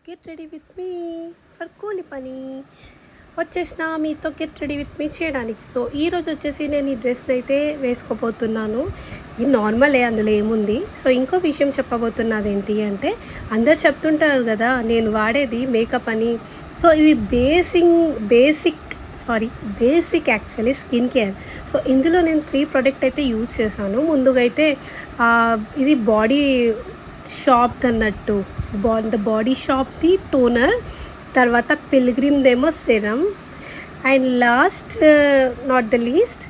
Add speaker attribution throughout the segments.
Speaker 1: Get ready with me for కూలి పని వచ్చేసిన మీతో గెట్ రెడీ విత్ మీ చేయడానికి. సో ఈరోజు వచ్చేసి నేను ఈ డ్రెస్ని అయితే వేసుకోబోతున్నాను. ఇది నార్మలే, అందులో ఏముంది. సో ఇంకో విషయం చెప్పబోతున్నది ఏంటి అంటే, అందరు చెప్తుంటారు కదా నేను వాడేది మేకప్ అని. సో ఇవి basic actually skin care. So ఇందులో నేను 3 ప్రోడక్ట్ అయితే యూజ్ చేశాను. ముందుగా అయితే ఇది బాడీ షాప్ అన్నట్టు, బాడీ షాప్ది టోనర్, తర్వాత పిల్గ్రిమ్దేమో serum, and last not the least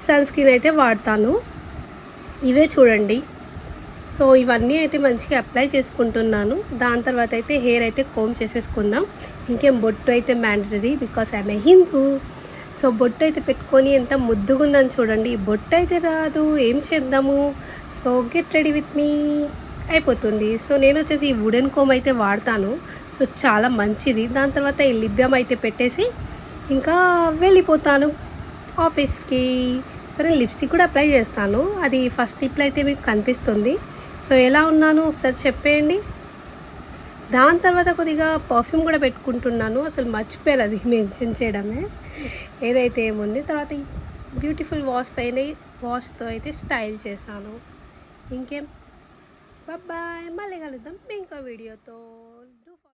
Speaker 1: sunscreen అయితే వాడతాను. ఇవే చూడండి. సో ఇవన్నీ అయితే మంచిగా అప్లై చేసుకుంటున్నాను. దాని తర్వాత అయితే హెయిర్ అయితే కోమ్ చేసేసుకుందాం. ఇంకేం బొట్టు అయితే mandatory because I'm a Hindu. So బొట్టు అయితే పెట్టుకొని ఎంత ముద్దుగుందని చూడండి. బొట్టు అయితే రాదు, ఏం చేద్దాము. So get ready with me అయిపోతుంది. సో నేను వచ్చేసి ఈ వుడెన్ కోమ్ అయితే వాడతాను. సో చాలా మంచిది. దాని తర్వాత ఈ లిప్ బామ్ అయితే పెట్టేసి ఇంకా వెళ్ళిపోతాను ఆఫీస్కి. సో నేను లిప్స్టిక్ కూడా అప్లై చేస్తాను. అది ఫస్ట్ లిప్లో అయితే మీకు కనిపిస్తుంది. సో ఎలా ఉన్నాను ఒకసారి చెప్పేయండి. దాని తర్వాత కొద్దిగా పర్ఫ్యూమ్ కూడా పెట్టుకుంటున్నాను. అసలు మర్చిపోయారు అది మెన్షన్ చేయడమే. ఏదైతే ఏముంది, తర్వాత ఈ బ్యూటిఫుల్ వాష్తో అయితే స్టైల్ చేశాను. ఇంకేం, బాయ్, మళ్ళీ కలుద్దాం ఇంకో వీడియోతో.